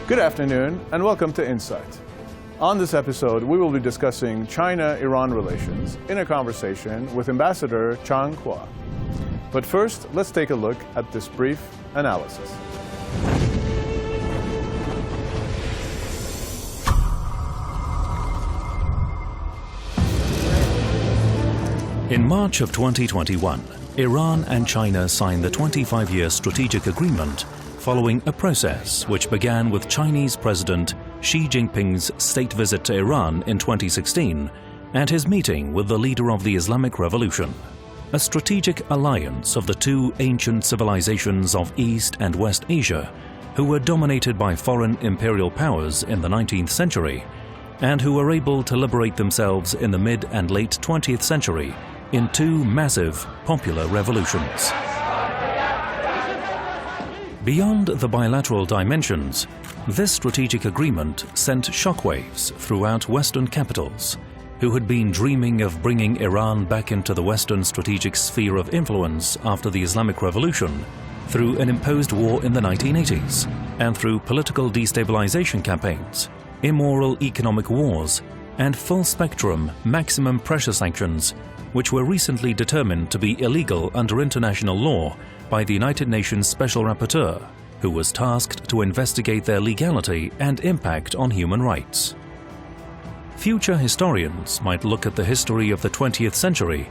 Good afternoon and welcome to Insight. On this episode, we will be discussing China-Iran relations in a conversation with Ambassador Chang Hua. But first, let's take a look at this brief analysis. In March of 2021, Iran and China signed the 25-year strategic agreement following a process which began with Chinese President Xi Jinping's state visit to Iran in 2016 and his meeting with the leader of the Islamic Revolution. A strategic alliance of the two ancient civilizations of East and West Asia, who were dominated by foreign imperial powers in the 19th century and who were able to liberate themselves in the mid and late 20th century in two massive popular revolutions. Beyond the bilateral dimensions, this strategic agreement sent shockwaves throughout Western capitals, who had been dreaming of bringing Iran back into the Western strategic sphere of influence after the Islamic Revolution through an imposed war in the 1980s and through political destabilization campaigns, immoral economic wars, and full-spectrum maximum pressure sanctions, which were recently determined to be illegal under international law by the United Nations Special Rapporteur, who was tasked to investigate their legality and impact on human rights. Future historians might look at the history of the 20th century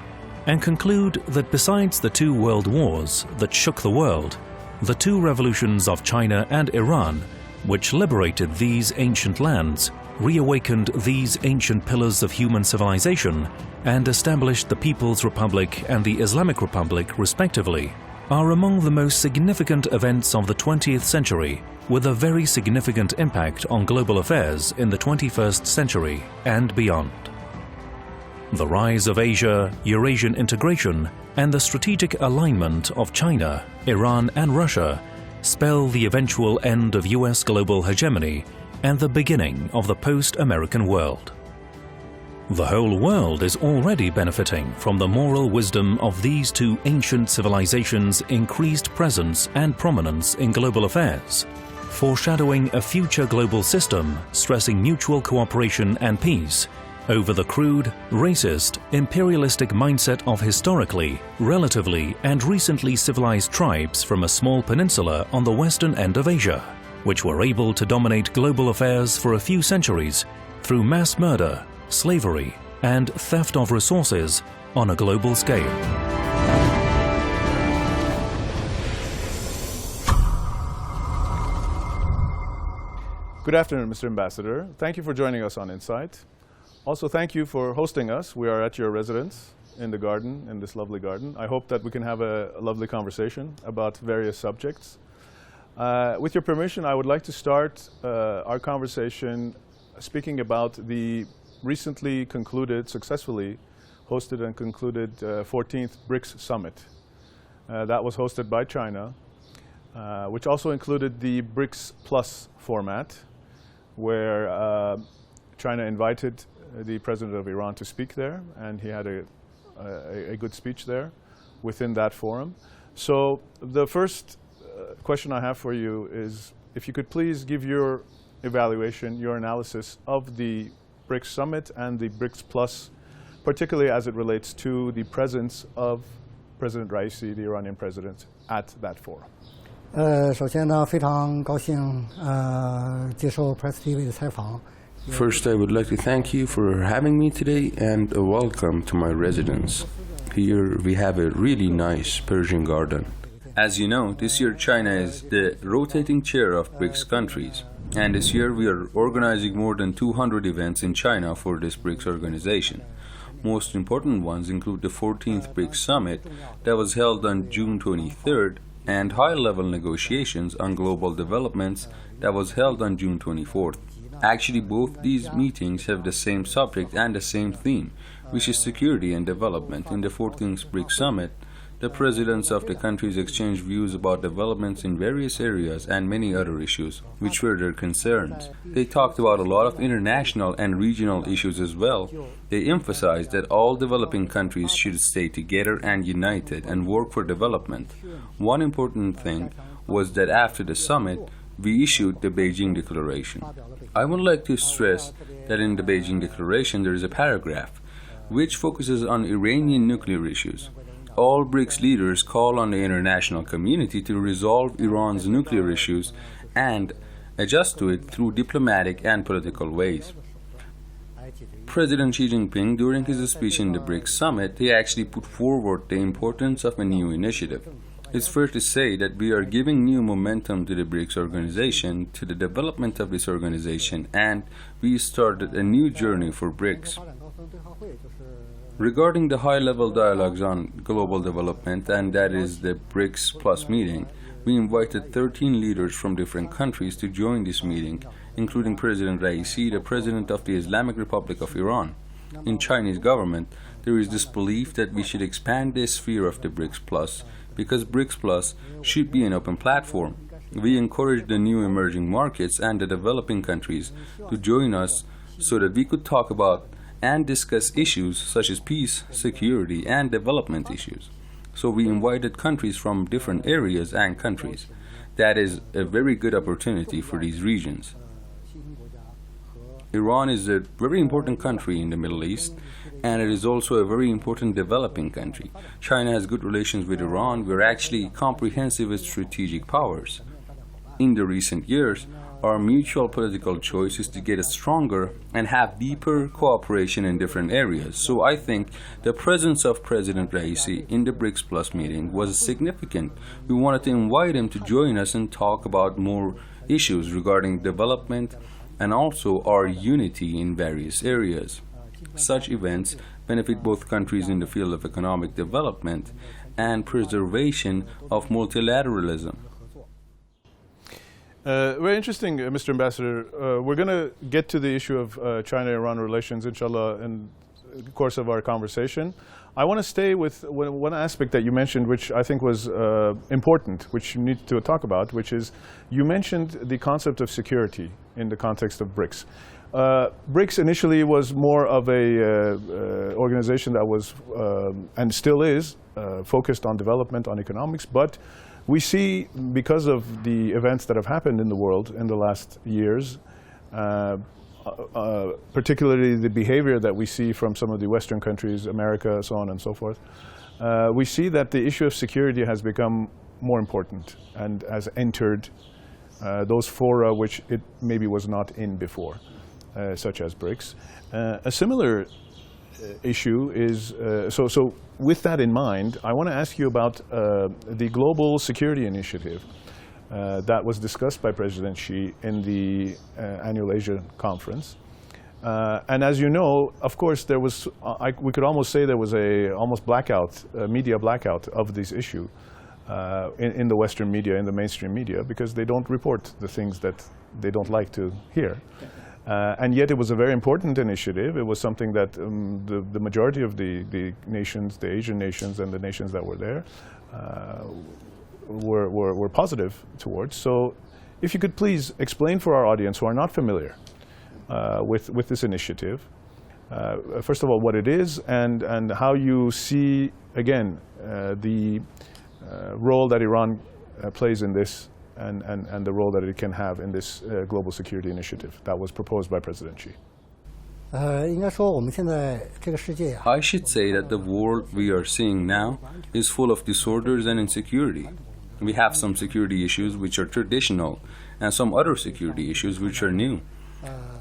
and conclude that besides the two world wars that shook the world, the two revolutions of China and Iran, which liberated these ancient lands, reawakened these ancient pillars of human civilization, and established the People's Republic and the Islamic Republic respectively, are among the most significant events of the 20th century, with a very significant impact on global affairs in the 21st century and beyond. The rise of Asia, Eurasian integration, and the strategic alignment of China, Iran, and Russia spell the eventual end of US global hegemony and the beginning of the post-American world. The whole world is already benefiting from the moral wisdom of these two ancient civilizations' increased presence and prominence in global affairs, foreshadowing a future global system stressing mutual cooperation and peace over the crude, racist, imperialistic mindset of historically, relatively, and recently civilized tribes from a small peninsula on the western end of Asia, which were able to dominate global affairs for a few centuries through mass murder, slavery, and theft of resources on a global scale. Good afternoon, Mr. Ambassador. Thank you for joining us on Insight. Also, thank you for hosting us. We are at your residence in the garden, in this lovely garden. I hope that we can have a lovely conversation about various subjects. With your permission, I would like to start our conversation speaking about the recently concluded, successfully hosted and concluded 14th BRICS Summit. That was hosted by China, which also included the BRICS Plus format, where China invited the president of Iran to speak there, and he had a good speech there within that forum. So the first question I have for you is if you could please give your evaluation, your analysis of the BRICS Summit and the BRICS Plus, particularly as it relates to the presence of President Raisi, the Iranian president, at that forum. 首先呢，非常高兴接受 Press TV 的采访。 First, I would like to thank you for having me today and a welcome to my residence. Here we have a really nice Persian garden. As you know, this year China is the rotating chair of BRICS countries. And this year we are organizing more than 200 events in China for this BRICS organization. Most important ones include the 14th BRICS Summit that was held on June 23rd and high-level negotiations on global developments that was held on June 24th. Actually, both these meetings have the same subject and the same theme, which is security and development. In the 14th BRICS Summit, the presidents of the countries exchanged views about developments in various areas and many other issues, which were their concerns. They talked about a lot of international and regional issues as well. They emphasized that all developing countries should stay together and united and work for development. One important thing was that after the summit, we issued the Beijing Declaration. I would like to stress that in the Beijing Declaration there is a paragraph which focuses on Iranian nuclear issues. All BRICS leaders call on the international community to resolve Iran's nuclear issues and adjust to it through diplomatic and political ways. President Xi Jinping, during his speech in the BRICS summit, he actually put forward the importance of a new initiative. It's fair to say that we are giving new momentum to the BRICS organization, to the development of this organization, and we started a new journey for BRICS. Regarding the high-level dialogues on global development, and that is the BRICS Plus meeting, we invited 13 leaders from different countries to join this meeting, including President Raisi, the President of the Islamic Republic of Iran. In Chinese government, there is this belief that we should expand the sphere of the BRICS Plus, because BRICS Plus should be an open platform. We encourage the new emerging markets and the developing countries to join us so that we could talk about and discuss issues such as peace, security, and development issues. So we invited countries from different areas and countries. That is a very good opportunity for these regions. Iran is a very important country in the Middle East, and it is also a very important developing country. China has good relations with Iran. We're actually comprehensive strategic powers. In the recent years, our mutual political choice is to get stronger and have deeper cooperation in different areas. So I think the presence of President Raisi in the BRICS Plus meeting was significant. We wanted to invite him to join us and talk about more issues regarding development and also our unity in various areas. Such events benefit both countries in the field of economic development and preservation of multilateralism. Very interesting, Mr. Ambassador. We're going to get to the issue of China-Iran relations, inshallah, in the course of our conversation. I want to stay with one aspect that you mentioned, which I think was important, which you need to talk about, which is you mentioned the concept of security in the context of BRICS. BRICS initially was more of a organization that was, and still is, focused on development, on economics, but we see, because of the events that have happened in the world in the last years, particularly the behavior that we see from some of the Western countries, America, so on and so forth, we see that the issue of security has become more important and has entered those fora which it maybe was not in before, such as BRICS. A similar issue is, so with that in mind, I want to ask you about the Global Security Initiative that was discussed by President Xi in the annual Asia conference. And as you know, of course, there was, we could almost say there was a almost blackout, media blackout of this issue in the Western media, in the mainstream media, because they don't report the things that they don't like to hear. And yet it was a very important initiative. It was something that the majority of the nations, the Asian nations and the nations that were there were positive towards. So if you could please explain for our audience who are not familiar with this initiative, first of all, what it is and how you see, again, the role that Iran plays in this and the role that it can have in this global security initiative that was proposed by President Xi. I should say that the world we are seeing now is full of disorders and insecurity. We have some security issues which are traditional and some other security issues which are new.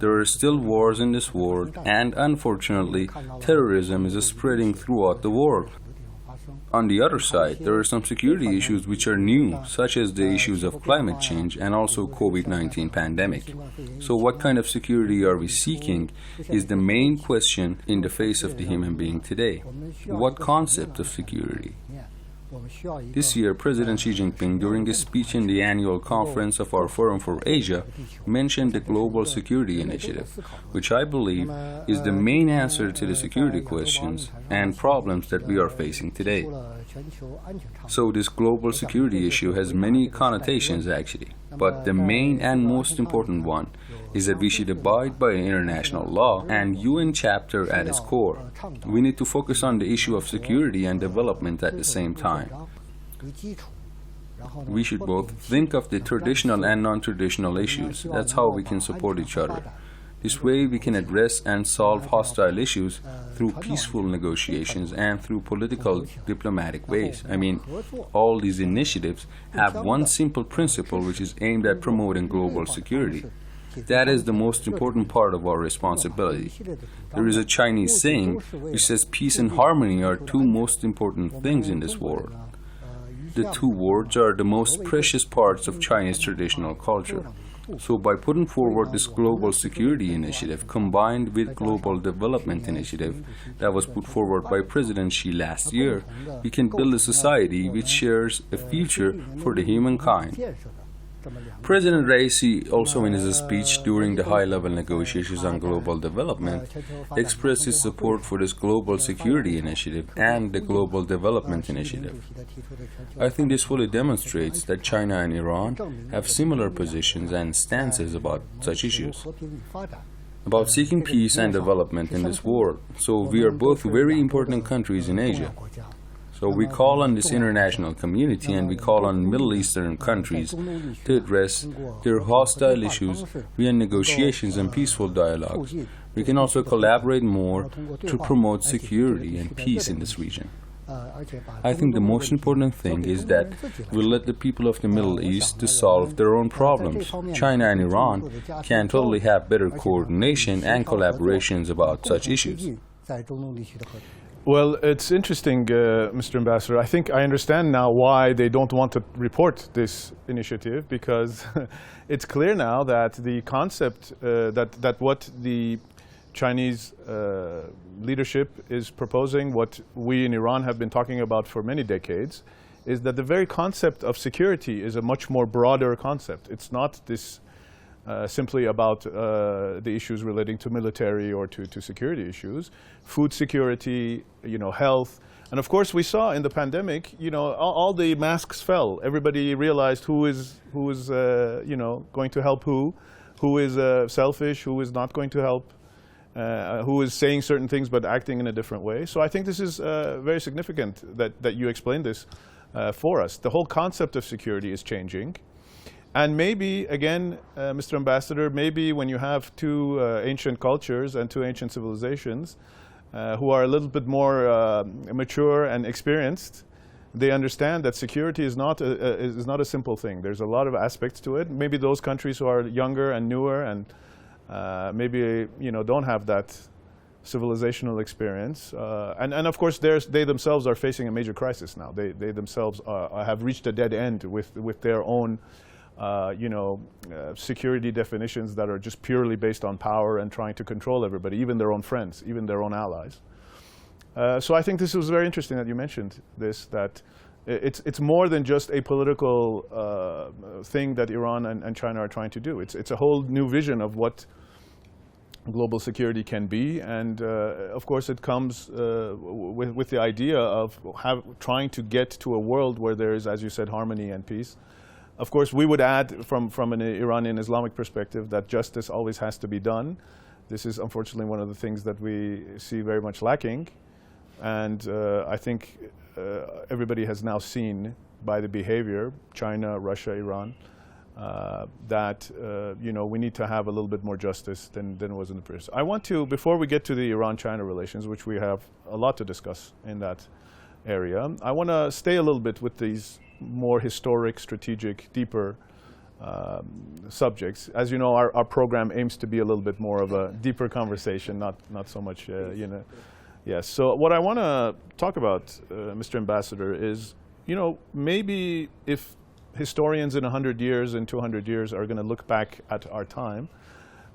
There are still wars in this world, and unfortunately, terrorism is spreading throughout the world. On the other side, there are some security issues which are new, such as the issues of climate change and also COVID-19 pandemic. So what kind of security are we seeking is the main question in the face of the human being today. What concept of security? This year, President Xi Jinping, during his speech in the annual conference of our Forum for Asia, mentioned the Global Security Initiative, which I believe is the main answer to the security questions and problems that we are facing today. So this global security issue has many connotations actually, but the main and most important one is that we should abide by international law and UN chapter at its core. We need to focus on the issue of security and development at the same time. We should both think of the traditional and non-traditional issues. That's how we can support each other. This way we can address and solve hostile issues through peaceful negotiations and through political diplomatic ways. I mean, all these initiatives have one simple principle which is aimed at promoting global security. That is the most important part of our responsibility. There is a Chinese saying which says peace and harmony are two most important things in this world. The two words are the most precious parts of Chinese traditional culture. So by putting forward this global security initiative combined with global development initiative that was put forward by President Xi last year, we can build a society which shares a future for the humankind. President Raisi, also in his speech during the high-level negotiations on global development, expressed his support for this global security initiative and the global development initiative. I think this fully demonstrates that China and Iran have similar positions and stances about such issues, about seeking peace and development in this world. So we are both very important countries in Asia. So we call on this international community and we call on Middle Eastern countries to address their hostile issues via negotiations and peaceful dialogues. We can also collaborate more to promote security and peace in this region. I think the most important thing is that we let the people of the Middle East to solve their own problems. China and Iran can totally have better coordination and collaborations about such issues. Well, it's interesting, Mr. Ambassador. I think I understand now why they don't want to report this initiative, because it's clear now that the concept that what the Chinese leadership is proposing, what we in Iran have been talking about for many decades, is that the very concept of security is a much more broader concept. It's not this simply about the issues relating to military or to security issues, food security, health. And of course we saw in the pandemic, all the masks fell. Everybody realized who is going to help who is selfish, who is not going to help, who is saying certain things but acting in a different way. So I think this is very significant that you explained this for us. The whole concept of security is changing. And maybe, again, Mr. Ambassador, maybe when you have two ancient cultures and two ancient civilizations who are a little bit more mature and experienced, they understand that security is not a simple thing. There's a lot of aspects to it. Maybe those countries who are younger and newer and maybe don't have that civilizational experience. And of course, they themselves are facing a major crisis now. They themselves have reached a dead end with their own security definitions that are just purely based on power and trying to control everybody, even their own friends, even their own allies. So I think this was very interesting that you mentioned this, that it's more than just a political thing that Iran and China are trying to do. It's a whole new vision of what global security can be, and of course it comes with the idea of trying to get to a world where there is, as you said, harmony and peace. Of course, we would add from an Iranian Islamic perspective that justice always has to be done. This is unfortunately one of the things that we see very much lacking. And I think everybody has now seen by the behavior, China, Russia, Iran, that we need to have a little bit more justice than was in the previous. I want to, before we get to the Iran-China relations, which we have a lot to discuss in that area, I want to stay a little bit with these more historic, strategic, deeper subjects. As you know, our program aims to be a little bit more of a deeper conversation, not so much, Yes, so what I want to talk about, Mr. Ambassador, is, maybe if historians in 100 years and 200 years are going to look back at our time,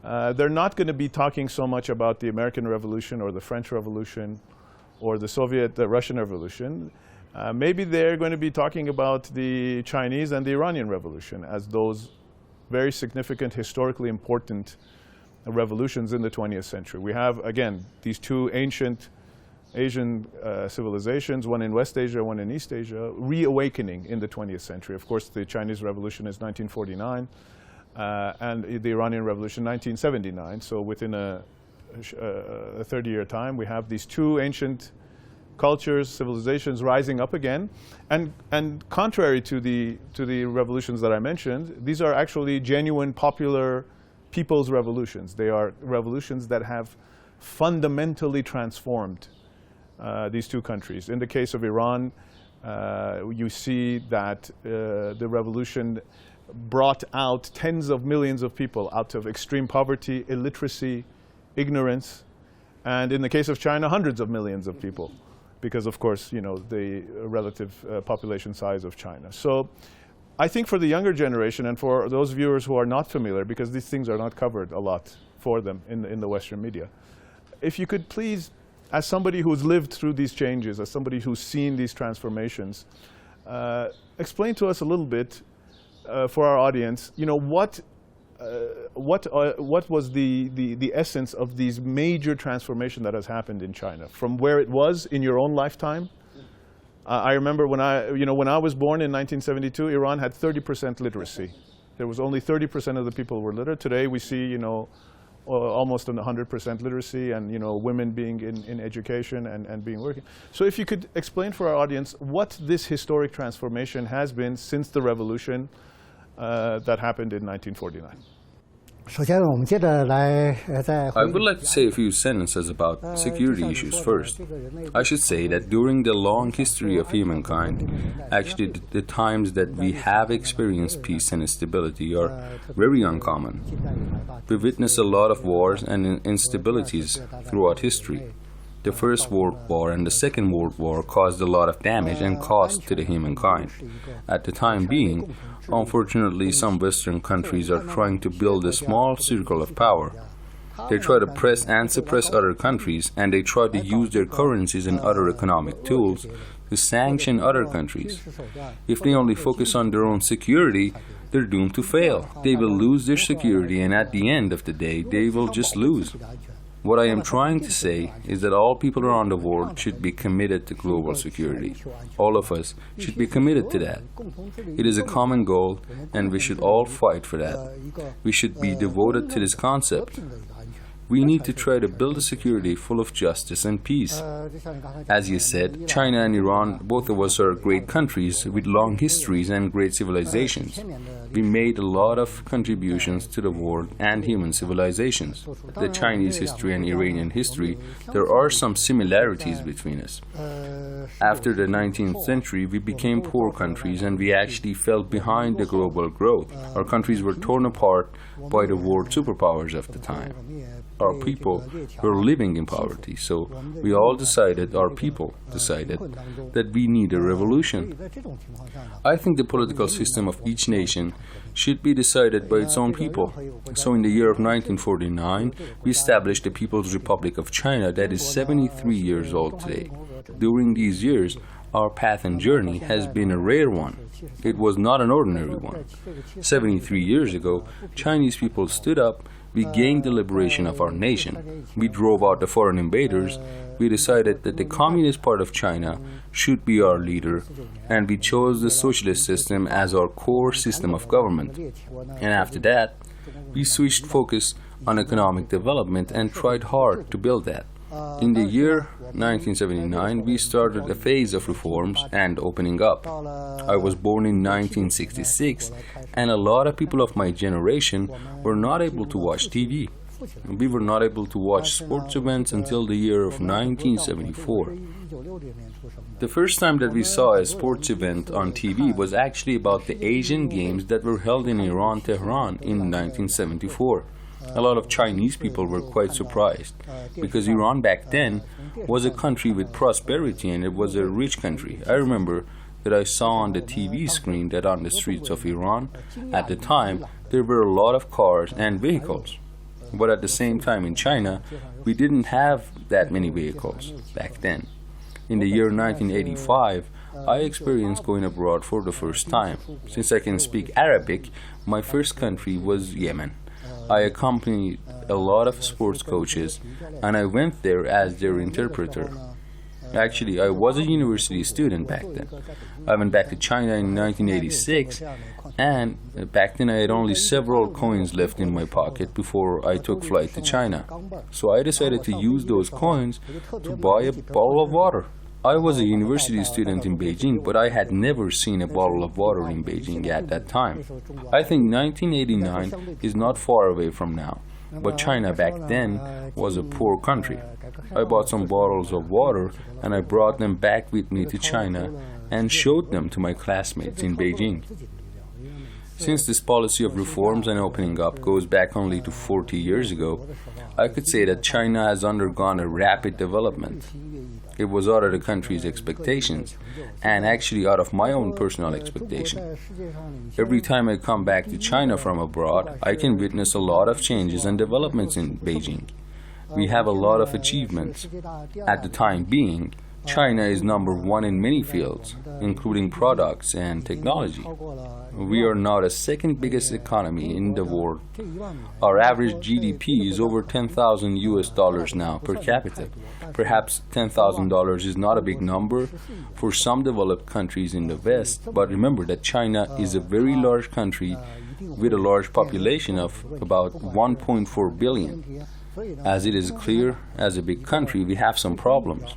they're not going to be talking so much about the American Revolution or the French Revolution or the Russian Revolution. Maybe they're going to be talking about the Chinese and the Iranian Revolution as those very significant, historically important revolutions in the 20th century. We have, again, these two ancient Asian civilizations, one in West Asia, one in East Asia, reawakening in the 20th century. Of course, the Chinese Revolution is 1949, and the Iranian Revolution 1979. So within a 30-year time, we have these two ancient cultures, civilizations rising up again. And contrary to the revolutions that I mentioned, these are actually genuine popular people's revolutions. They are revolutions that have fundamentally transformed these two countries. In the case of Iran, you see that the revolution brought out tens of millions of people out of extreme poverty, illiteracy, ignorance, and in the case of China, hundreds of millions of people, because of course, you know, the relative population size of China. So I think for the younger generation and for those viewers who are not familiar, because these things are not covered a lot for them in the Western media, if you could please, as somebody who's lived through these changes, as somebody who's seen these transformations, explain to us a little bit for our audience, you know, what was the essence of these major transformation that has happened in China from where it was in your own lifetime? I remember when I was born in 1972, Iran had 30% literacy. There was only 30% of the people were literate. Today we see, you know, almost 100% literacy, and, you know, women being in education and being working. So if you could explain for our audience what this historic transformation has been since the revolution that happened in 1949. I would like to say a few sentences about security issues first. I should say that during the long history of humankind, actually the times that we have experienced peace and stability are very uncommon. We witness a lot of wars and instabilities throughout history. The First World War and the Second World War caused a lot of damage and cost to the humankind. At the time being, unfortunately, some Western countries are trying to build a small circle of power. They try to press and suppress other countries, and they try to use their currencies and other economic tools to sanction other countries. If they only focus on their own security, they're doomed to fail. They will lose their security, and at the end of the day, they will just lose. What I am trying to say is that all people around the world should be committed to global security. All of us should be committed to that. It is a common goal, and we should all fight for that. We should be devoted to this concept. We need to try to build a security full of justice and peace. As you said, China and Iran, both of us are great countries with long histories and great civilizations. We made a lot of contributions to the world and human civilizations. The Chinese history and Iranian history, there are some similarities between us. After the 19th century, we became poor countries and we actually fell behind the global growth. Our countries were torn apart by the world superpowers of the time. Our people were living in poverty, so we all decided, our people decided, that we need a revolution. I think the political system of each nation should be decided by its own people. So in the year of 1949, we established the People's Republic of China that is 73 years old today. During these years, our path and journey has been a rare one. It was not an ordinary one. 73 years ago, Chinese people stood up. We gained the liberation of our nation. We drove out the foreign invaders. We decided that the communist part of China should be our leader, and we chose the socialist system as our core system of government. And after that, we switched focus on economic development and tried hard to build that. In the year 1979, we started a phase of reforms and opening up. I was born in 1966, and a lot of people of my generation were not able to watch TV. We were not able to watch sports events until the year of 1974. The first time that we saw a sports event on TV was actually about the Asian Games that were held in Iran, Tehran in 1974. A lot of Chinese people were quite surprised, because Iran back then was a country with prosperity and it was a rich country. I remember that I saw on the TV screen that on the streets of Iran, at the time, there were a lot of cars and vehicles. But at the same time in China, we didn't have that many vehicles back then. In the year 1985, I experienced going abroad for the first time. Since I can speak Arabic, my first country was Yemen. I accompanied a lot of sports coaches, and I went there as their interpreter. Actually, I was a university student back then. I went back to China in 1986, and back then I had only several coins left in my pocket before I took flight to China. So I decided to use those coins to buy a bottle of water. I was a university student in Beijing, but I had never seen a bottle of water in Beijing at that time. I think 1989 is not far away from now, but China back then was a poor country. I bought some bottles of water and I brought them back with me to China and showed them to my classmates in Beijing. Since this policy of reforms and opening up goes back only to 40 years ago, I could say that China has undergone a rapid development. It was out of the country's expectations, and actually out of my own personal expectation. Every time I come back to China from abroad, I can witness a lot of changes and developments in Beijing. We have a lot of achievements. At the time being, China is number one in many fields, including products and technology. We are now the second biggest economy in the world. Our average GDP is over $10,000 now per capita. Perhaps $10,000 is not a big number for some developed countries in the West, but remember that China is a very large country with a large population of about 1.4 billion. As it is clear, as a big country, we have some problems.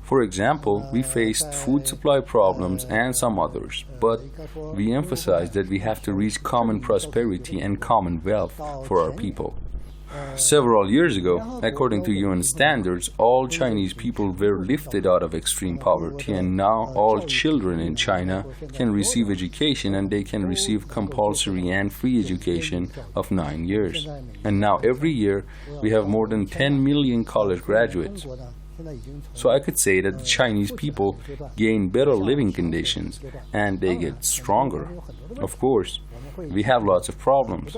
For example, we faced food supply problems and some others, but we emphasized that we have to reach common prosperity and common wealth for our people. Several years ago, according to UN standards, all Chinese people were lifted out of extreme poverty, and now all children in China can receive education, and they can receive compulsory and free education of 9 years. And now every year we have more than 10 million college graduates. So I could say that the Chinese people gain better living conditions and they get stronger. Of course, we have lots of problems.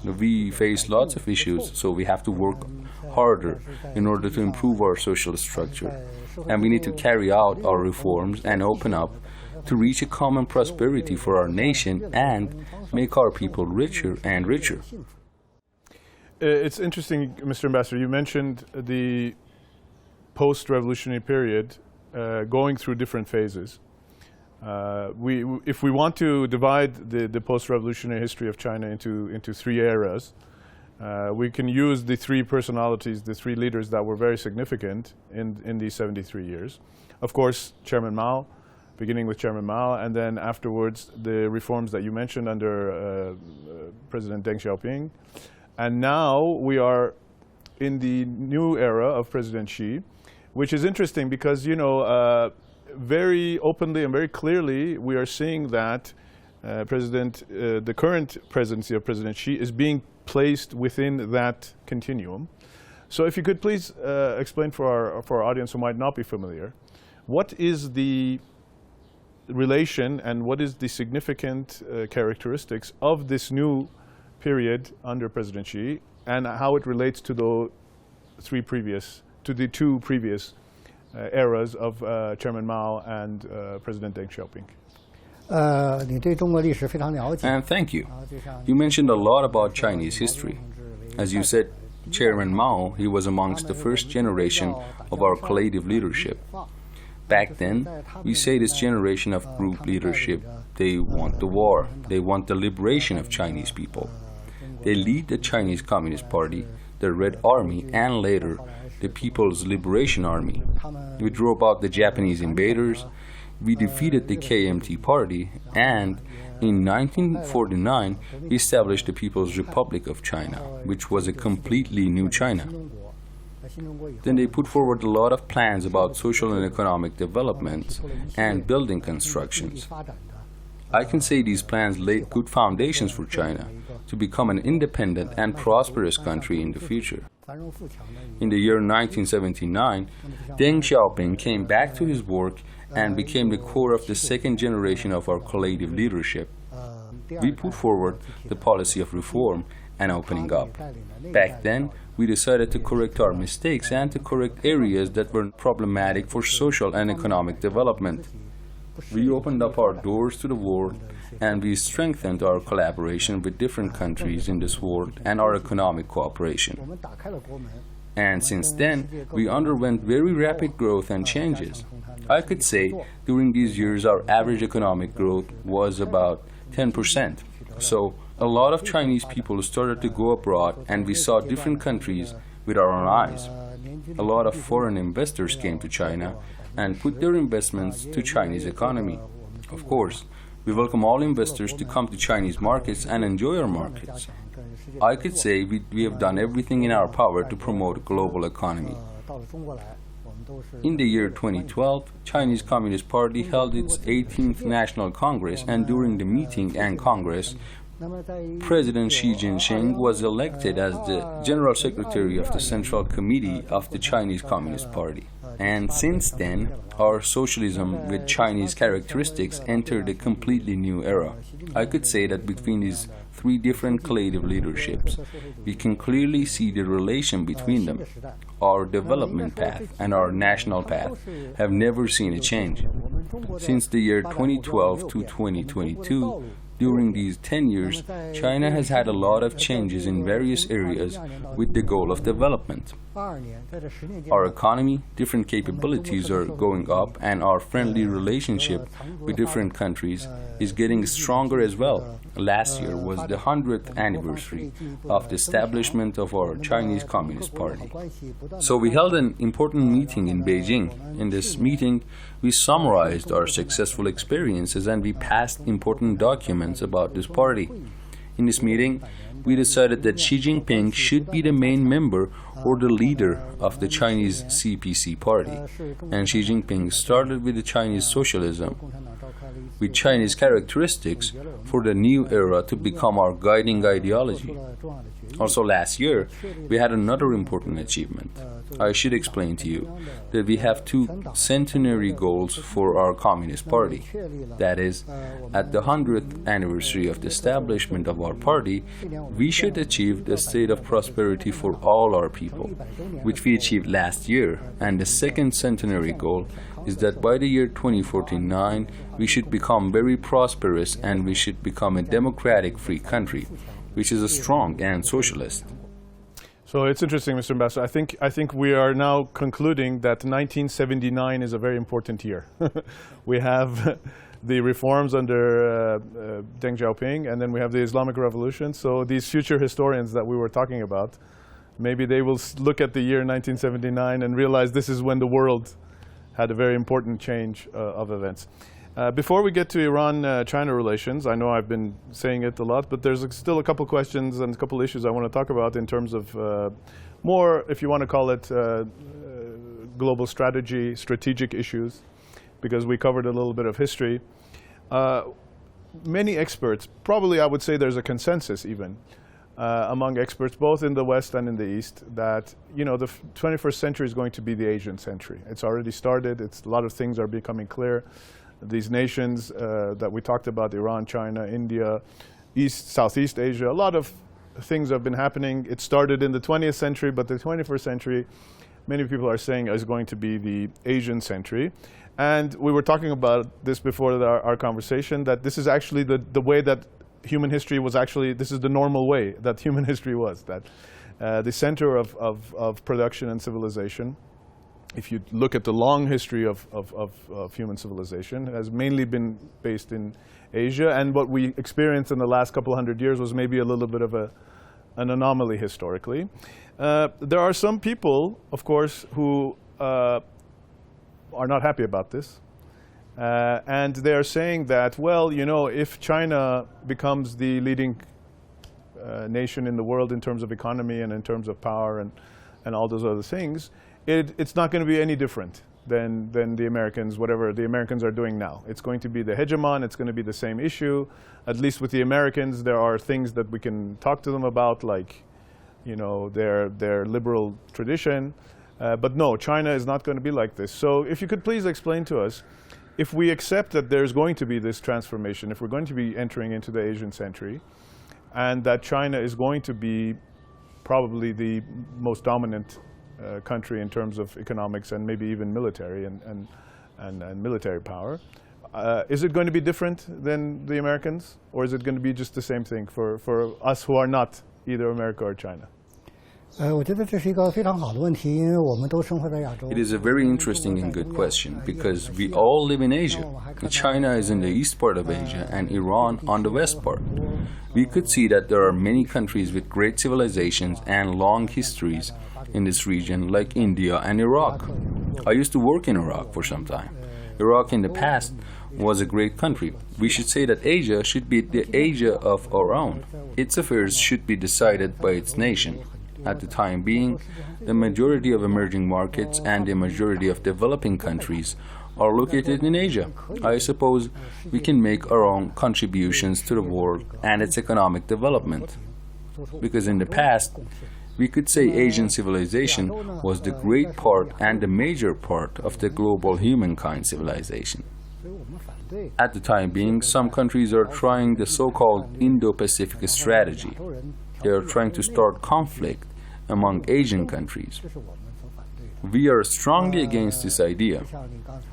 We face lots of issues, so we have to work harder in order to improve our social structure. And we need to carry out our reforms and open up to reach a common prosperity for our nation and make our people richer and richer. It's interesting, Mr. Ambassador, you mentioned the post-revolutionary period going through different phases. If we want to divide the post-revolutionary history of China into three eras, we can use the three personalities, the three leaders that were very significant in these 73 years. Of course, Chairman Mao, beginning with Chairman Mao, and then afterwards the reforms that you mentioned under President Deng Xiaoping. And now we are in the new era of President Xi, which is interesting because, you know, very openly and very clearly, we are seeing that the current presidency of President Xi is being placed within that continuum. So if you could please explain for our audience who might not be familiar, what is the relation and what is the significant characteristics of this new period under President Xi and how it relates to the two previous eras of Chairman Mao and President Deng Xiaoping. And thank you. You mentioned a lot about Chinese history. As you said, Chairman Mao, he was amongst the first generation of our collective leadership. Back then, we say this generation of group leadership, they want the war, they want the liberation of Chinese people. They lead the Chinese Communist Party, the Red Army, and later, the People's Liberation Army. We drove out the Japanese invaders, we defeated the KMT party, and in 1949 we established the People's Republic of China, which was a completely new China. Then they put forward a lot of plans about social and economic developments and building constructions. I can say these plans laid good foundations for China to become an independent and prosperous country in the future. In the year 1979, Deng Xiaoping came back to his work and became the core of the second generation of our collective leadership. We put forward the policy of reform and opening up. Back then, we decided to correct our mistakes and to correct areas that were problematic for social and economic development. We opened up our doors to the world and we strengthened our collaboration with different countries in this world and our economic cooperation. And since then, we underwent very rapid growth and changes. I could say during these years our average economic growth was about 10%. So a lot of Chinese people started to go abroad and we saw different countries with our own eyes. A lot of foreign investors came to China and put their investments to Chinese economy. Of course, we welcome all investors to come to Chinese markets and enjoy our markets. I could say we have done everything in our power to promote global economy. In the year 2012, Chinese Communist Party held its 18th National Congress, and during the meeting and Congress, President Xi Jinping was elected as the General Secretary of the Central Committee of the Chinese Communist Party. And since then, our socialism with Chinese characteristics entered a completely new era. I could say that between these three different collective leaderships, we can clearly see the relation between them. Our development path and our national path have never seen a change. Since the year 2012 to 2022, during these 10 years, China has had a lot of changes in various areas with the goal of development. Our economy, different capabilities are going up, and our friendly relationship with different countries is getting stronger as well. Last year was the 100th anniversary of the establishment of our Chinese Communist Party. So we held an important meeting in Beijing. In this meeting, we summarized our successful experiences and we passed important documents about this party. In this meeting, we decided that Xi Jinping should be the main member or the leader of the Chinese CPC party. And Xi Jinping started with the Chinese socialism, with Chinese characteristics, for the new era to become our guiding ideology. Also last year, we had another important achievement. I should explain to you that we have two centenary goals for our Communist Party. That is, at the 100th anniversary of the establishment of our party, we should achieve the state of prosperity for all our people, which we achieved last year. And the second centenary goal is that by the year 2049, we should become very prosperous and we should become a democratic free country, which is a strong and socialist. So it's interesting, Mr. Ambassador. I think we are now concluding that 1979 is a very important year. We have the reforms under Deng Xiaoping, and then we have the Islamic Revolution. So these future historians that we were talking about, maybe they will look at the year 1979 and realize this is when the world had a very important change of events. Before we get to Iran-China relations, I know I've been saying it a lot, but there's still a couple questions and a couple issues I want to talk about in terms of more, if you want to call it, global strategy, strategic issues, because we covered a little bit of history. Many experts, probably I would say there's a consensus even, among experts both in the West and in the East, that the 21st century is going to be the Asian century. It's already started. A lot of things are becoming clear. These nations that we talked about, Iran, China, India, Southeast Asia, a lot of things have been happening. It started in the 20th century, but the 21st century, many people are saying, is going to be the Asian century. And we were talking about this before our conversation, that this is actually the way that human history was actually, this is the normal way that human history was, that the center of production and civilization, if you look at the long history of human civilization, has mainly been based in Asia. And what we experienced in the last couple hundred years was maybe a little bit of an anomaly historically. There are some people, of course, who are not happy about this. And they are saying that, well, if China becomes the leading nation in the world in terms of economy and in terms of power and all those other things, it's not going to be any different than the Americans, whatever the Americans are doing now. It's going to be the hegemon. It's going to be the same issue. At least with the Americans, there are things that we can talk to them about, like their liberal tradition. But no, China is not going to be like this. So if you could please explain to us, if we accept that there's going to be this transformation, if we're going to be entering into the Asian century, and that China is going to be probably the most dominant country in terms of economics and maybe even military and military power, is it going to be different than the Americans, or is it going to be just the same thing for us who are not either America or China? It is a very interesting and good question, because we all live in Asia. China is in the east part of Asia and Iran on the west part. We could see that there are many countries with great civilizations and long histories in this region, like India and Iraq. I used to work in Iraq for some time. Iraq in the past was a great country. We should say that Asia should be the Asia of our own. Its affairs should be decided by its nation. At the time being, the majority of emerging markets and the majority of developing countries are located in Asia. I suppose we can make our own contributions to the world and its economic development. Because in the past, we could say Asian civilization was the great part and the major part of the global humankind civilization. At the time being, some countries are trying the so-called Indo-Pacific strategy. They are trying to start conflict among Asian countries. We are strongly against this idea.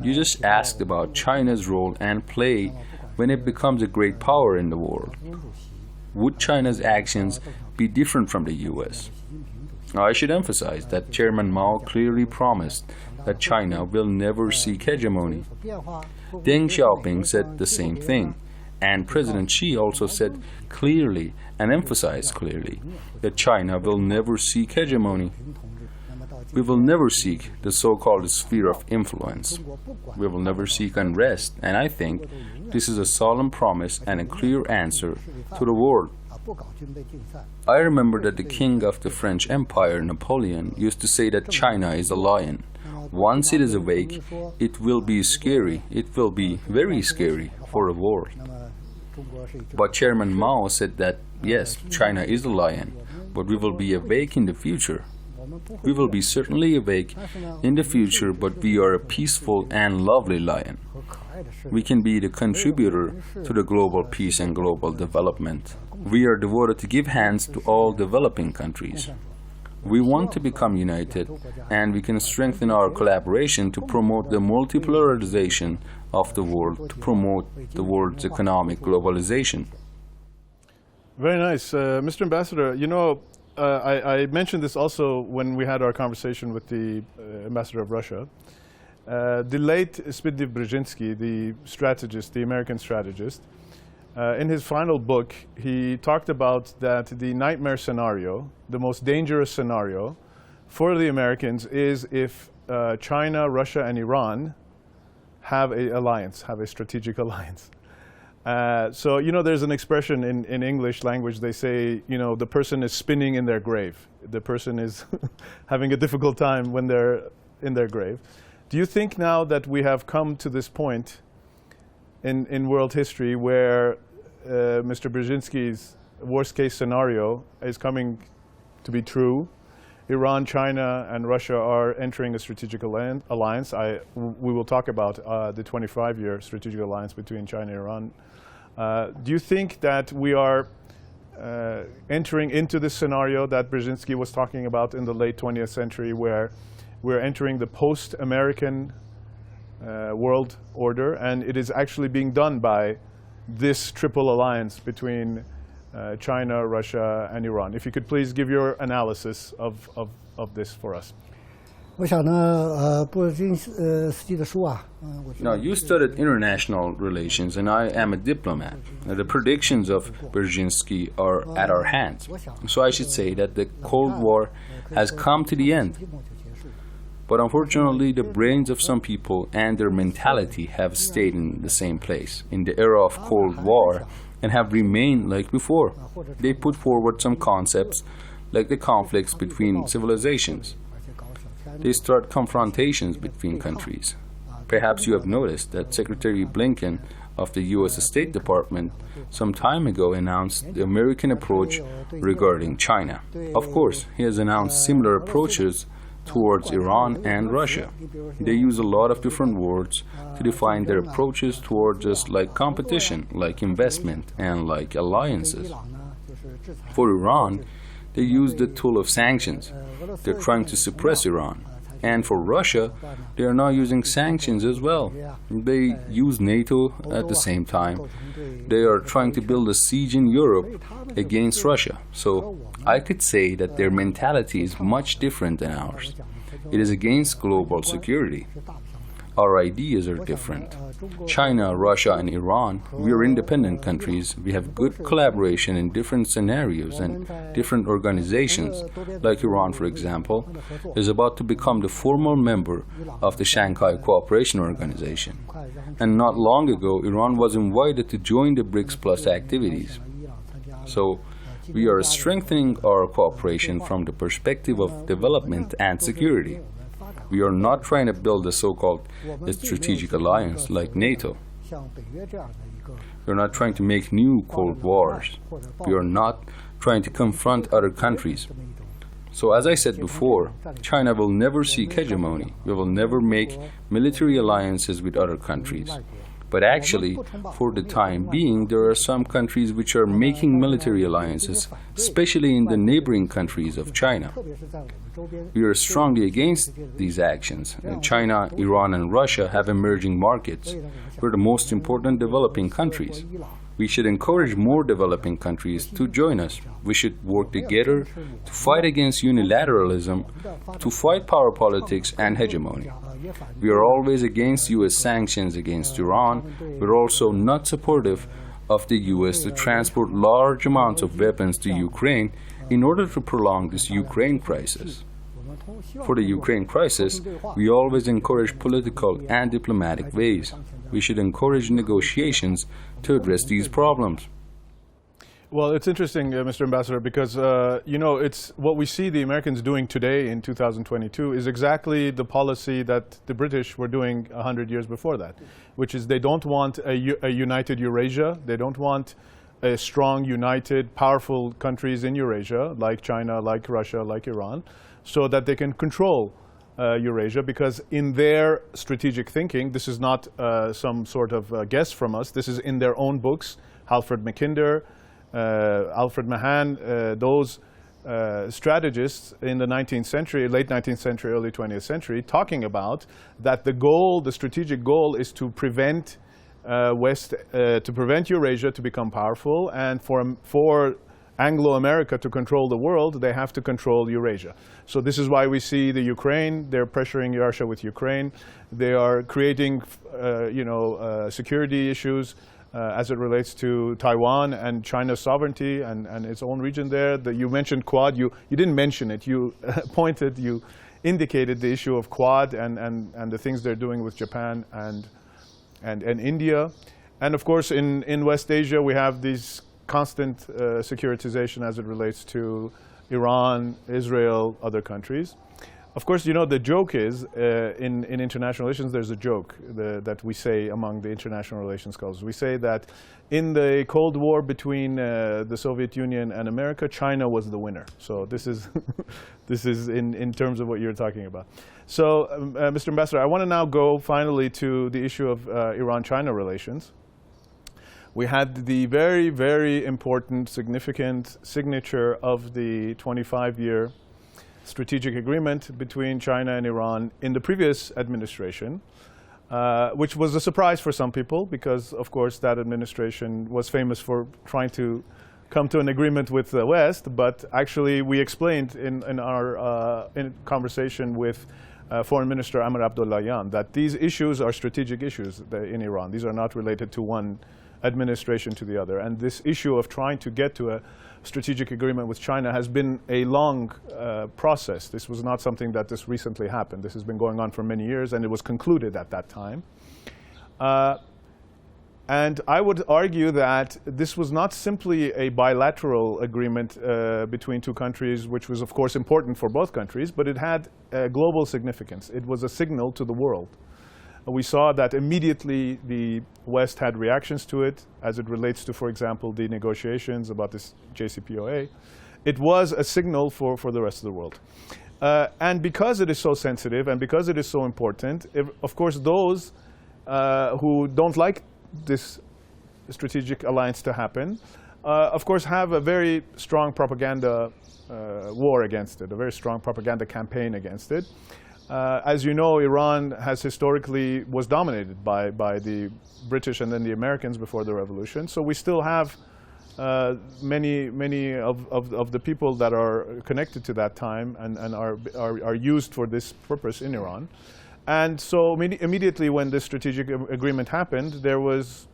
You just asked about China's role and play when it becomes a great power in the world. Would China's actions be different from the US? I should emphasize that Chairman Mao clearly promised that China will never seek hegemony. Deng Xiaoping said the same thing, and President Xi also said clearly and emphasized clearly that China will never seek hegemony. We will never seek the so-called sphere of influence. We will never seek unrest, and I think this is a solemn promise and a clear answer to the world. I remember that the king of the French Empire, Napoleon, used to say that China is a lion. Once it is awake, it will be scary. It will be very scary for the world. But Chairman Mao said that, yes, China is a lion, but we will be awake in the future. We will be certainly awake in the future, but we are a peaceful and lovely lion. We can be the contributor to the global peace and global development. We are devoted to give hands to all developing countries. We want to become united, and we can strengthen our collaboration to promote the multipolarization of the world, to promote the world's economic globalization. Very nice. Mr. Ambassador, you know, I mentioned this also when we had our conversation with the Ambassador of Russia. The late Zbigniew Brzezinski, the strategist, the American strategist, in his final book, he talked about that the nightmare scenario, the most dangerous scenario for the Americans is if China, Russia, and Iran have an alliance, have a strategic alliance. So, you know, there's an expression in English language, they say, you know, the person is spinning in their grave. The person is having a difficult time when they're in their grave. Do you think now that we have come to this point in world history where Mr. Brzezinski's worst case scenario is coming to be true? Iran, China, and Russia are entering a strategic alliance. We will talk about the 25-year strategic alliance between China and Iran. Do you think that we are entering into this scenario that Brzezinski was talking about in the late 20th century, where we're entering the post-American world order, and it is actually being done by this triple alliance between China, Russia, and Iran? If you could please give your analysis of this for us. 我想呢，布尔津斯基的书啊， Now, you studied international relations, and I am a diplomat. Now, the predictions of Brzezinski are at our hands. So I should say that the Cold War has come to the end. But unfortunately, the brains of some people and their mentality have stayed in the same place in the era of Cold War and have remained like before. They put forward some concepts like the conflicts between civilizations. They start confrontations between countries. Perhaps you have noticed that Secretary Blinken of the U.S. State Department some time ago announced the American approach regarding China. Of course, he has announced similar approaches towards Iran and Russia. They use a lot of different words to define their approaches towards us, like competition, like investment, and like alliances. For Iran, they use the tool of sanctions. They're trying to suppress Iran. And for Russia, they are now using sanctions as well. They use NATO at the same time. They are trying to build a siege in Europe against Russia. So I could say that their mentality is much different than ours. It is against global security. our ideas are different. China, Russia, and Iran, we are independent countries. We have good collaboration in different scenarios, and different organizations, like Iran, for example, is about to become the formal member of the Shanghai Cooperation Organization. And not long ago, Iran was invited to join the BRICS Plus activities. So, we are strengthening our cooperation from the perspective of development and security. We are not trying to build a so-called strategic alliance like NATO. We are not trying to make new Cold Wars. We are not trying to confront other countries. So as I said before, China will never seek hegemony. We will never make military alliances with other countries. But actually, for the time being, there are some countries which are making military alliances, especially in the neighboring countries of China. We are strongly against these actions. China, Iran, and Russia have emerging markets. We're the most important developing countries. We should encourage more developing countries to join us. We should work together to fight against unilateralism, to fight power politics and hegemony. We are always against U.S. sanctions against Iran. We're also not supportive of the U.S. to transport large amounts of weapons to Ukraine in order to prolong this Ukraine crisis. For the Ukraine crisis, we always encourage political and diplomatic ways. We should encourage negotiations to address these problems. Well, it's interesting, Mr. Ambassador, because, it's what we see the Americans doing today in 2022 is exactly the policy that the British were doing 100 years before that, which is they don't want a united Eurasia. They don't want a strong, united, powerful countries in Eurasia, like China, like Russia, like Iran, so that they can control Eurasia, because in their strategic thinking, this is not some sort of guess from us, this is in their own books, Alfred Mackinder, Alfred Mahan, those strategists in the 19th century, late 19th century, early 20th century, talking about that the strategic goal is to prevent prevent Eurasia to become powerful, and for Anglo-America to control the world, they have to control Eurasia. So this is why we see the Ukraine, they're pressuring Russia with Ukraine. They are creating, security issues as it relates to Taiwan and China's sovereignty and its own region there. You mentioned Quad. You didn't mention it. You you indicated the issue of Quad and the things they're doing with Japan and India. And of course, in West Asia, we have these constant securitization as it relates to Iran, Israel, other countries. Of course, the joke is, in international relations, there's a joke that we say among the international relations scholars. We say that in the Cold War between the Soviet Union and America, China was the winner. So this is, this is in terms of what you're talking about. So, Mr. Ambassador, I want to now go finally to the issue of Iran-China relations. We had the very, very important, significant signature of the 25-year strategic agreement between China and Iran in the previous administration, which was a surprise for some people because, of course, that administration was famous for trying to come to an agreement with the West. But actually, we explained in our conversation with Foreign Minister Amr Abdollahian that these issues are strategic issues in Iran. These are not related to one administration to the other. And this issue of trying to get to a strategic agreement with China has been a long process. This was not something that just recently happened. This has been going on for many years, and it was concluded at that time. And I would argue that this was not simply a bilateral agreement between two countries, which was, of course, important for both countries, but it had global significance. It was a signal to the world. We saw that immediately the West had reactions to it as it relates to, for example, the negotiations about this JCPOA. It was a signal for the rest of the world. And because it is so sensitive and because it is so important, of course, those who don't like this strategic alliance to happen, of course, have a very strong propaganda war against it, a very strong propaganda campaign against it. As you know, Iran has historically was dominated by the British and then the Americans before the revolution. So we still have many of the people that are connected to that time and are used for this purpose in Iran. And so immediately when this strategic agreement happened, there was,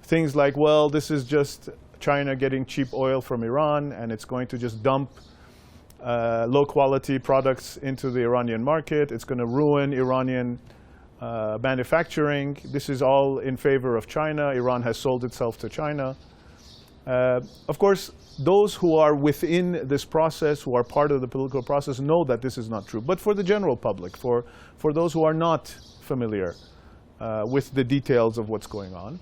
things like, well, this is just China getting cheap oil from Iran, and it's going to just dump low-quality products into the Iranian market. It's going to ruin Iranian manufacturing. This is all in favor of China. Iran has sold itself to China. Of course, those who are within this process, who are part of the political process, know that this is not true. But for the general public, for those who are not familiar with the details of what's going on,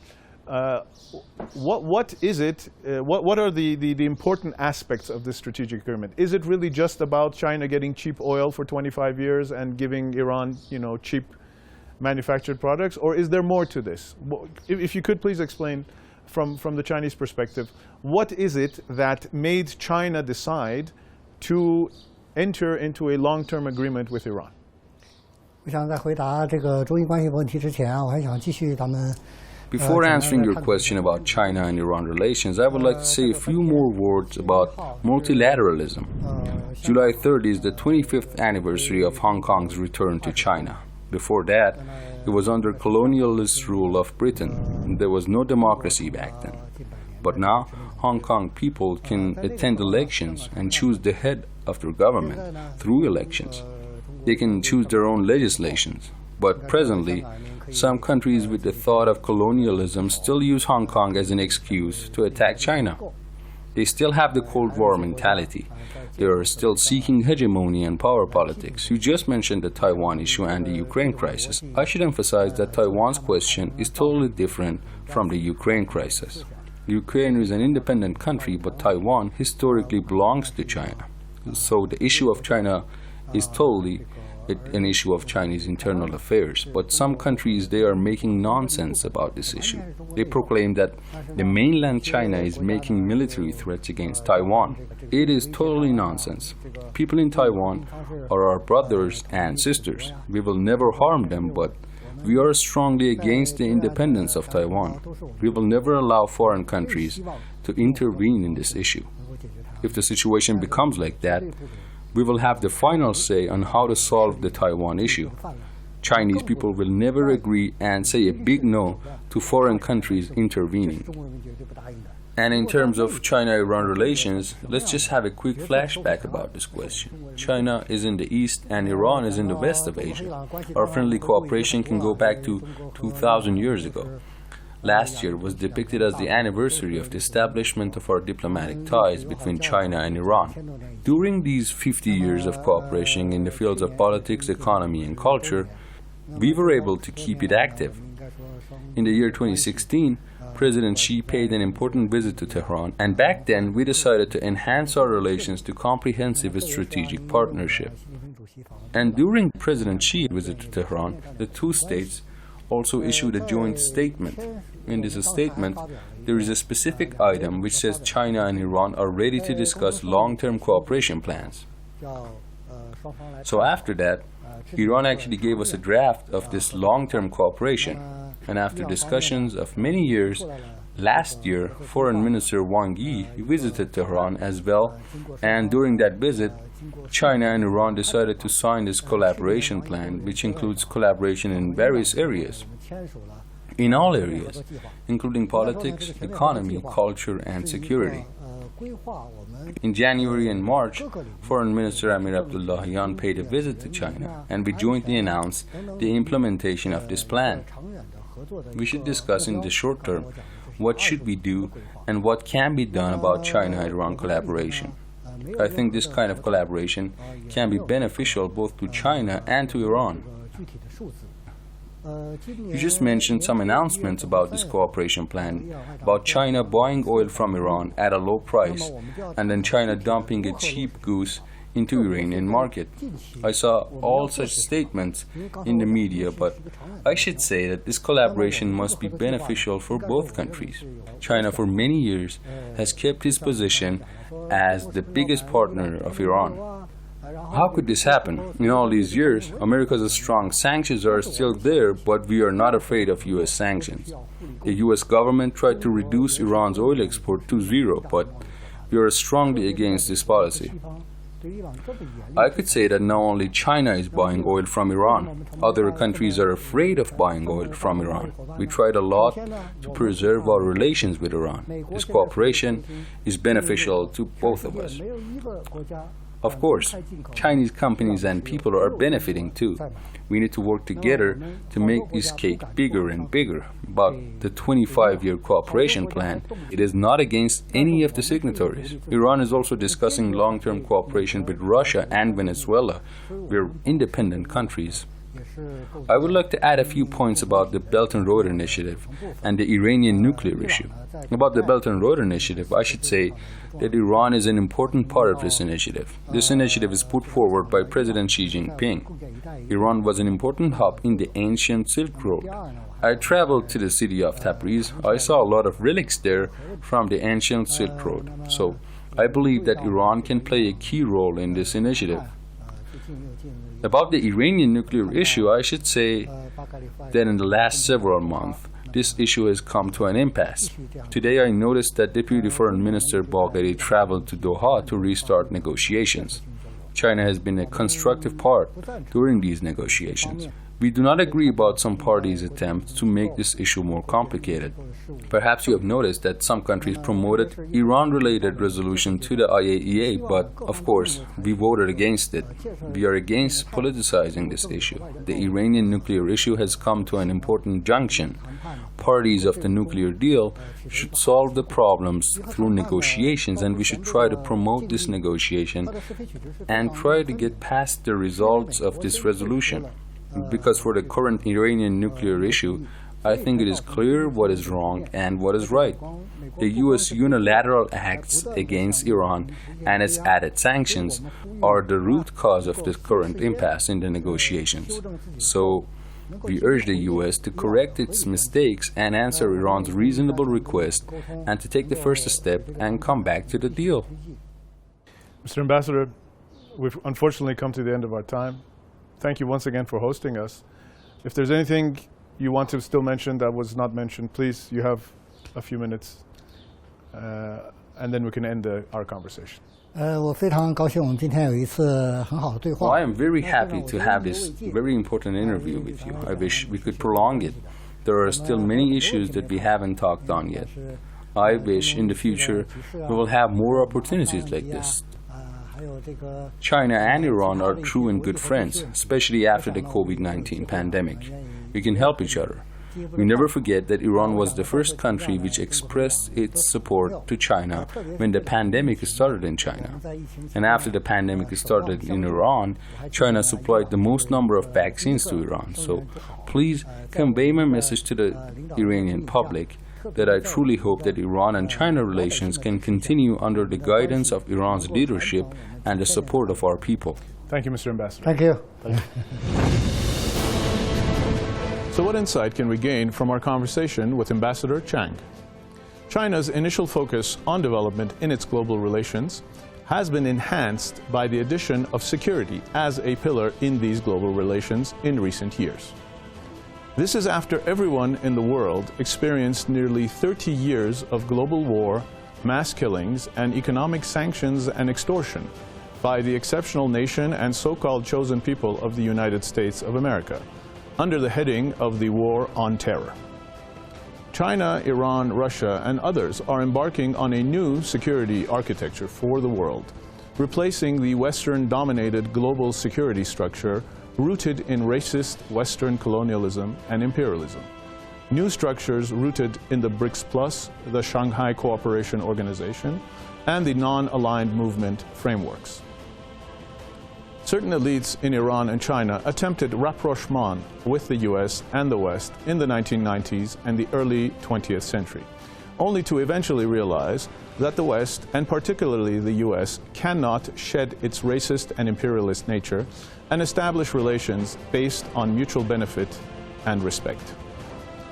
what is it? What are the important aspects of this strategic agreement? Is it really just about China getting cheap oil for 25 years and giving Iran, cheap manufactured products, or is there more to this? If you could please explain from the Chinese perspective, what is it that made China decide to enter into a long-term agreement with Iran? 我想在回答这个中伊关系问题之前，我还想继续咱们。 Before answering your question about China and Iran relations, I would like to say a few more words about multilateralism. July 3rd is the 25th anniversary of Hong Kong's return to China. Before that, it was under colonialist rule of Britain. There was no democracy back then. But now, Hong Kong people can attend elections and choose the head of their government through elections. They can choose their own legislations. But presently, some countries with the thought of colonialism still use Hong Kong as an excuse to attack China. They still have the Cold War mentality. They are still seeking hegemony and power politics. You just mentioned the Taiwan issue and the Ukraine crisis. I should emphasize that Taiwan's question is totally different from the Ukraine crisis. Ukraine is an independent country, but Taiwan historically belongs to China. So the issue of China is totally an issue of Chinese internal affairs, but some countries, they are making nonsense about this issue. They proclaim that the mainland China is making military threats against Taiwan. It is totally nonsense. People in Taiwan are our brothers and sisters. We will never harm them, but we are strongly against the independence of Taiwan. We will never allow foreign countries to intervene in this issue. If the situation becomes like that, we will have the final say on how to solve the Taiwan issue. Chinese people will never agree and say a big no to foreign countries intervening. And in terms of China-Iran relations, let's just have a quick flashback about this question. China is in the east and Iran is in the west of Asia. Our friendly cooperation can go back to 2,000 years ago. Last year was depicted as the anniversary of the establishment of our diplomatic ties between China and Iran. During these 50 years of cooperation in the fields of politics, economy, and culture, we were able to keep it active. In the year 2016, President Xi paid an important visit to Tehran, and back then we decided to enhance our relations to comprehensive strategic partnership. And during President Xi's visit to Tehran, the two states also issued a joint statement. In this statement, there is a specific item which says China and Iran are ready to discuss long-term cooperation plans. So after that, Iran actually gave us a draft of this long-term cooperation. And after discussions of many years, last year, Foreign Minister Wang Yi visited Tehran as well. And during that visit, China and Iran decided to sign this collaboration plan, which includes collaboration in various areas. In all areas, including politics, economy, culture, and security. In January and March, Foreign Minister Amir Abdullahian paid a visit to China, and we jointly announced the implementation of this plan. We should discuss in the short term what should we do and what can be done about China-Iran collaboration. I think this kind of collaboration can be beneficial both to China and to Iran. You just mentioned some announcements about this cooperation plan, about China buying oil from Iran at a low price, and then China dumping a cheap goose into Iranian market. I saw all such statements in the media, but I should say that this collaboration must be beneficial for both countries. China for many years has kept its position as the biggest partner of Iran. How could this happen? In all these years, America's strong sanctions are still there, but we are not afraid of US sanctions. The US government tried to reduce Iran's oil export to zero, but we are strongly against this policy. I could say that not only China is buying oil from Iran, other countries are afraid of buying oil from Iran. We tried a lot to preserve our relations with Iran. This cooperation is beneficial to both of us. Of course, Chinese companies and people are benefiting too. We need to work together to make this cake bigger and bigger. But the 25-year cooperation plan, it is not against any of the signatories. Iran is also discussing long-term cooperation with Russia and Venezuela. We're independent countries. I would like to add a few points about the Belt and Road Initiative and the Iranian nuclear issue. About the Belt and Road Initiative, I should say that Iran is an important part of this initiative. This initiative is put forward by President Xi Jinping. Iran was an important hub in the ancient Silk Road. I traveled to the city of Tabriz. I saw a lot of relics there from the ancient Silk Road. So I believe that Iran can play a key role in this initiative. About the Iranian nuclear issue, I should say that in the last several months, this issue has come to an impasse. Today I noticed that Deputy Foreign Minister Bagheri traveled to Doha to restart negotiations. China has been a constructive part during these negotiations. We do not agree about some parties' attempts to make this issue more complicated. Perhaps you have noticed that some countries promoted Iran-related resolution to the IAEA, but of course, we voted against it. We are against politicizing this issue. The Iranian nuclear issue has come to an important junction. Parties of the nuclear deal should solve the problems through negotiations, and we should try to promote this negotiation and try to get past the results of this resolution. Because for the current Iranian nuclear issue, I think it is clear what is wrong and what is right. The U.S. unilateral acts against Iran and its added sanctions are the root cause of this current impasse in the negotiations. So, we urge the U.S. to correct its mistakes and answer Iran's reasonable request and to take the first step and come back to the deal. Mr. Ambassador, we've unfortunately come to the end of our time. Thank you once again for hosting us. If there's anything you want to still mention that was not mentioned, please, you have a few minutes, and then we can end our conversation. Well, I am very happy to have this very important interview with you. I wish we could prolong it. There are still many issues that we haven't talked on yet. I wish in the future we will have more opportunities like this. China and Iran are true and good friends, especially after the COVID-19 pandemic. We can help each other. We never forget that Iran was the first country which expressed its support to China when the pandemic started in China. And after the pandemic started in Iran, China supplied the most number of vaccines to Iran. So please convey my message to the Iranian public that I truly hope that Iran and China relations can continue under the guidance of Iran's leadership and the support of our people. Thank you, Mr. Ambassador. Thank you. So what insight can we gain from our conversation with Ambassador Chang? China's initial focus on development in its global relations has been enhanced by the addition of security as a pillar in these global relations in recent years. This is after everyone in the world experienced nearly 30 years of global war, mass killings, and economic sanctions and extortion by the exceptional nation and so-called chosen people of the United States of America, under the heading of the War on Terror. China, Iran, Russia, and others are embarking on a new security architecture for the world, replacing the Western-dominated global security structure rooted in racist Western colonialism and imperialism. New structures rooted in the BRICS Plus, the Shanghai Cooperation Organization, and the non-aligned movement frameworks. Certain elites in Iran and China attempted rapprochement with the US and the West in the 1990s and the early 20th century, only to eventually realize that the West, and particularly the US, cannot shed its racist and imperialist nature and establish relations based on mutual benefit and respect.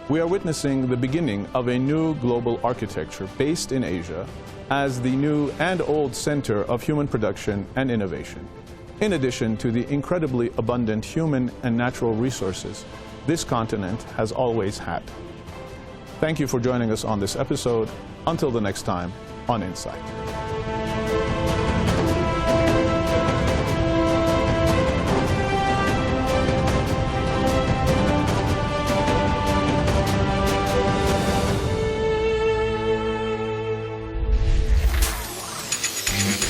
We are witnessing the beginning of a new global architecture based in Asia as the new and old center of human production and innovation. In addition to the incredibly abundant human and natural resources this continent has always had. Thank you for joining us on this episode. Until the next time on Insight. 谢。